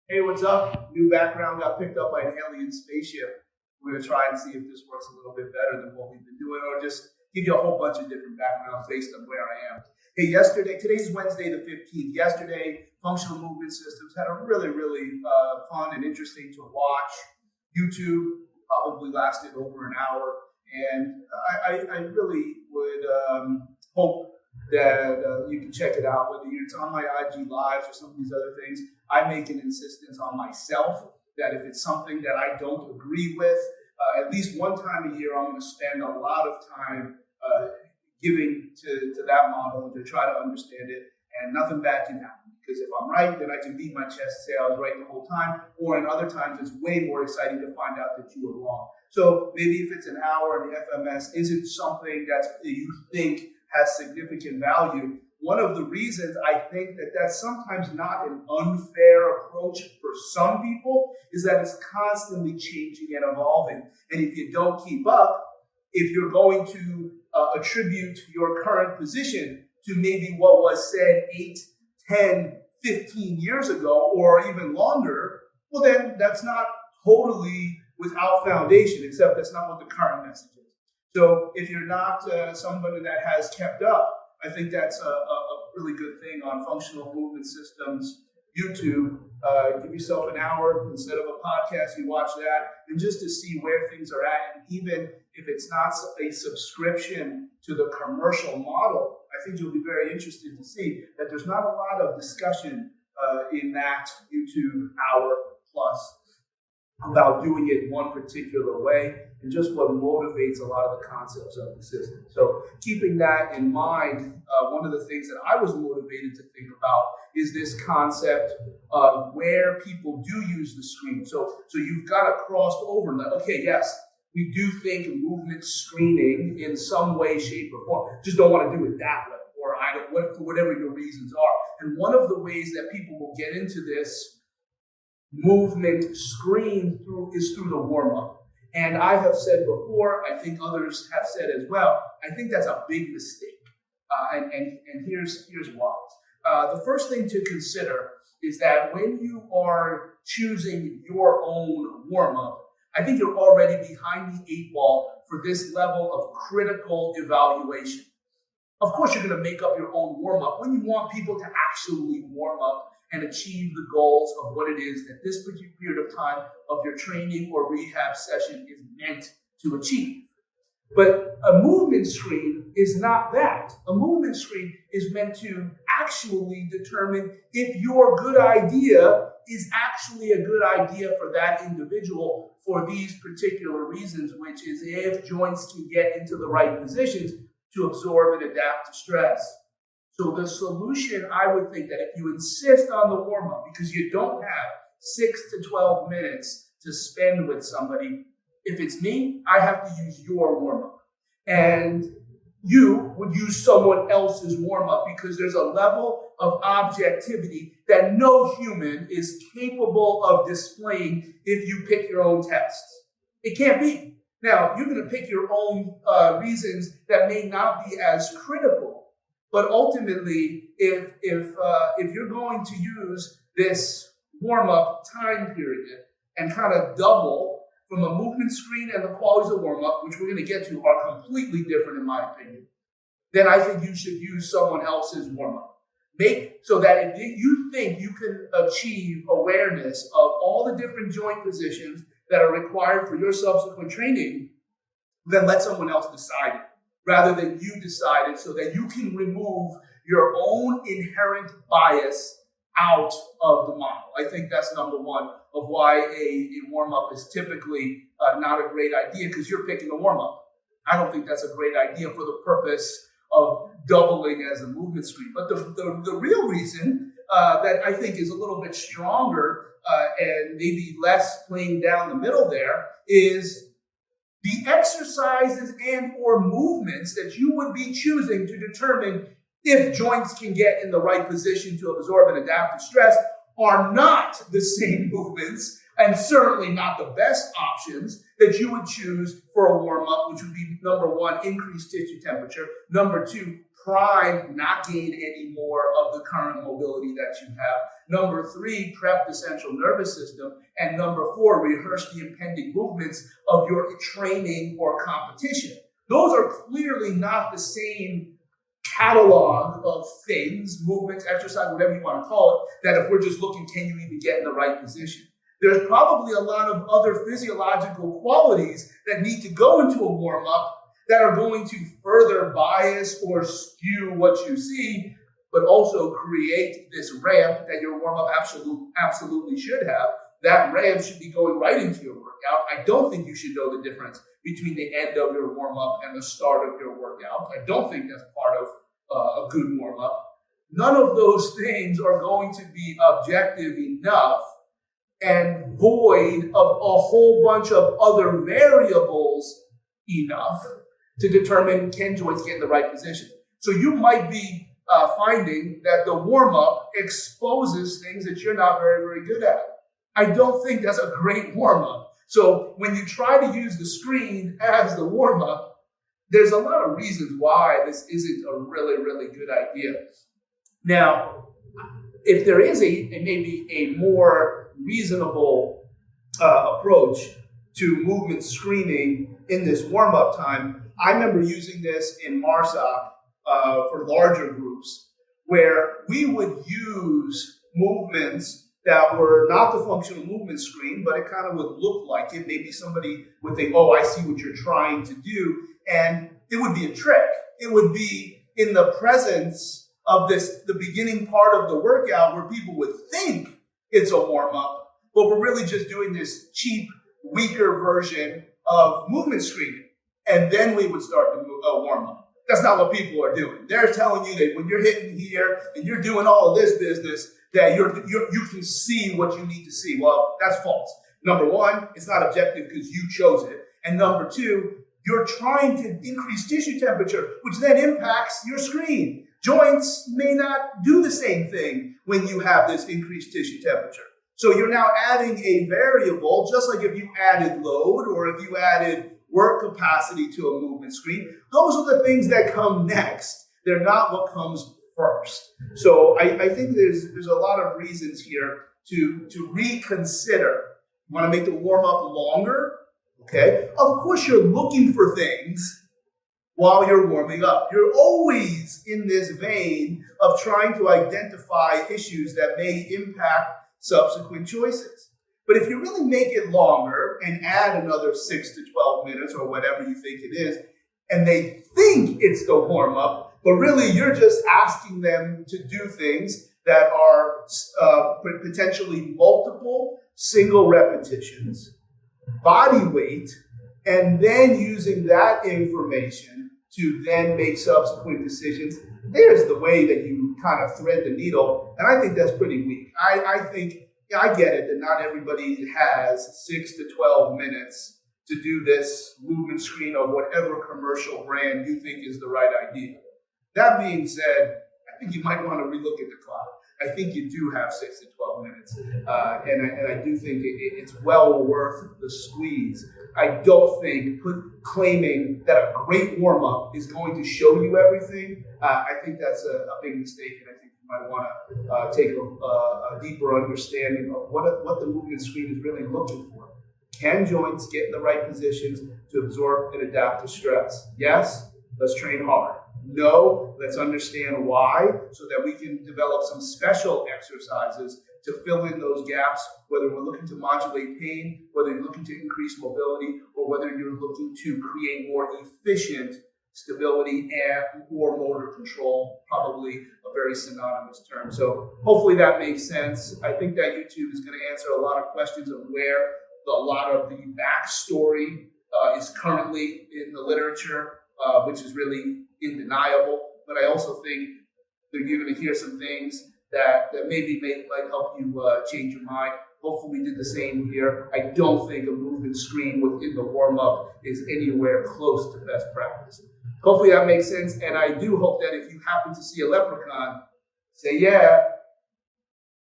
Hey, what's up? New background got picked up by an alien spaceship. We're gonna try and see if this works a little bit better than what we've been doing, or just give you a whole bunch of different backgrounds based on where I am. Hey, today's Wednesday the 15th. Yesterday, Functional Movement Systems had a really fun and interesting to watch. YouTube probably lasted over an hour, and I really would hope that you can check it out, whether it's on my IG Lives or some of these other things. I make an insistence on myself that if it's something that I don't agree with, at least one time a year, I'm going to spend a lot of time giving to that model and to try to understand it, and nothing bad can happen. Because if I'm right, then I can beat my chest and say I was right the whole time, or in other times, it's way more exciting to find out that you were wrong. So maybe if it's an hour and the FMS isn't something that you think has significant value, one of the reasons I think that that's sometimes not an unfair approach for some people is that it's constantly changing and evolving. And if you don't keep up, if you're going to attribute your current position to maybe what was said 8, 10, 15 years ago, or even longer, well, then that's not totally without foundation, except that's not what the current message is. So if you're not somebody that has kept up, I think that's a really good thing on Functional Movement Systems YouTube. Give yourself an hour instead of a podcast, you watch that, and just to see where things are at. And even if it's not a subscription to the commercial model, I think you'll be very interested to see that there's not a lot of discussion in that YouTube hour plus about doing it one particular way, and just what motivates a lot of the concepts of the system. So keeping that in mind, one of the things that I was motivated to think about is this concept of where people do use the screen. So you've got to cross over and okay, yes, we do think movement screening in some way, shape, or form. Just don't want to do it that way, or for whatever your reasons are. And one of the ways that people will get into this movement screen is through the warm-up. And I have said before, I think others have said as well, I think that's a big mistake. And here's why. The first thing to consider is that when you are choosing your own warm-up, I think you're already behind the 8 ball for this level of critical evaluation. Of course, you're going to make up your own warm-up when you want people to actually warm up and achieve the goals of what it is that this particular period of time of your training or rehab session is meant to achieve. But a movement screen is not that. A movement screen is meant to actually determine if your good idea is actually a good idea for that individual for these particular reasons, which is if joints can get into the right positions to absorb and adapt to stress. So the solution, I would think that if you insist on the warm-up, because you don't have 6 to 12 minutes to spend with somebody, if it's me, I have to use your warm-up. And you would use someone else's warm-up because there's a level of objectivity that no human is capable of displaying if you pick your own tests. It can't be. Now, you're going to pick your own reasons that may not be as critical. But ultimately, if you're going to use this warm-up time period and kind of double from a movement screen and the qualities of warm-up, which we're going to get to, are completely different in my opinion, then I think you should use someone else's warm-up. Make so that if you think you can achieve awareness of all the different joint positions that are required for your subsequent training, then let someone else decide it, rather than you decide it, so that you can remove your own inherent bias out of the model. I think that's number one of why a warm-up is typically not a great idea, because you're picking a warm-up. I don't think that's a great idea for the purpose of doubling as a movement screen. But the real reason that I think is a little bit stronger and maybe less playing down the middle there is the exercises and or movements that you would be choosing to determine if joints can get in the right position to absorb and adapt to stress are not the same movements, and certainly not the best options that you would choose for a warm-up, which would be, number one, increase tissue temperature. Number two, prime, not gain any more of the current mobility that you have. Number 3, prep the central nervous system. And number 4, rehearse the impending movements of your training or competition. Those are clearly not the same catalog of things, movements, exercise, whatever you want to call it, that if we're just looking, can you even get in the right position? There's probably a lot of other physiological qualities that need to go into a warm-up that are going to further bias or skew what you see, but also create this ramp that your warm-up absolutely should have. That ramp should be going right into your workout. I don't think you should know the difference between the end of your warm-up and the start of your workout. I don't think that's part of a good warm-up. None of those things are going to be objective enough and void of a whole bunch of other variables enough to determine can joints get in the right position. So you might be finding that the warm-up exposes things that you're not very, very good at. I don't think that's a great warm-up. So when you try to use the screen as the warm-up, there's a lot of reasons why this isn't a really, really good idea. Now, if there is maybe a more reasonable approach to movement screening in this warm-up time, I remember using this in MARSOC for larger groups, where we would use movements that were not the functional movement screen, but it kind of would look like it. Maybe somebody would think, oh, I see what you're trying to do. And it would be a trick. It would be in the presence of the beginning part of the workout where people would think it's a warm-up, but we're really just doing this cheap, weaker version of movement screening. And then we would start the warm-up. That's not what people are doing. They're telling you that when you're hitting here and you're doing all of this business, that you can see what you need to see. Well, that's false. Number 1, it's not objective because you chose it. And number 2, you're trying to increase tissue temperature, which then impacts your screen. Joints may not do the same thing when you have this increased tissue temperature. So you're now adding a variable, just like if you added load or if you added work capacity to a movement screen. Those are the things that come next. They're not what comes first. So I think there's a lot of reasons here to reconsider. You want to make the warm-up longer? Okay. Of course, you're looking for things while you're warming up. You're always in this vein of trying to identify issues that may impact subsequent choices. But if you really make it longer and add another 6 to 12 minutes or whatever you think it is, and they think it's the warm-up, but really you're just asking them to do things that are potentially multiple single repetitions, body weight, and then using that information to then make subsequent decisions. There's the way that you kind of thread the needle, and I think that's pretty weak. I think, yeah, I get it that not everybody has 6 to 12 minutes to do this movement screen of whatever commercial brand you think is the right idea. That being said, I think you might want to relook at the clock. I think you do have 6 to 12 minutes, and I do think it's well worth the squeeze. I don't think claiming that a great warm-up is going to show you everything. I think that's a big mistake, and I think you might want to take a deeper understanding of what the movement screen is really looking for. Can joints get in the right positions to absorb and adapt to stress? Yes, let's train hard. No, let's understand why so that we can develop some special exercises to fill in those gaps, whether we're looking to modulate pain, whether you're looking to increase mobility, or whether you're looking to create more efficient stability and or motor control, probably a very synonymous term. So hopefully that makes sense. I think that YouTube is going to answer a lot of questions of where a lot of the backstory is currently in the literature, which is really undeniable. But I also think that you're going to hear some things that maybe might help you change your mind. Hopefully we did the same here. I don't think a movement screen within the warm-up is anywhere close to best practice. Hopefully that makes sense. And I do hope that if you happen to see a leprechaun, say, yeah,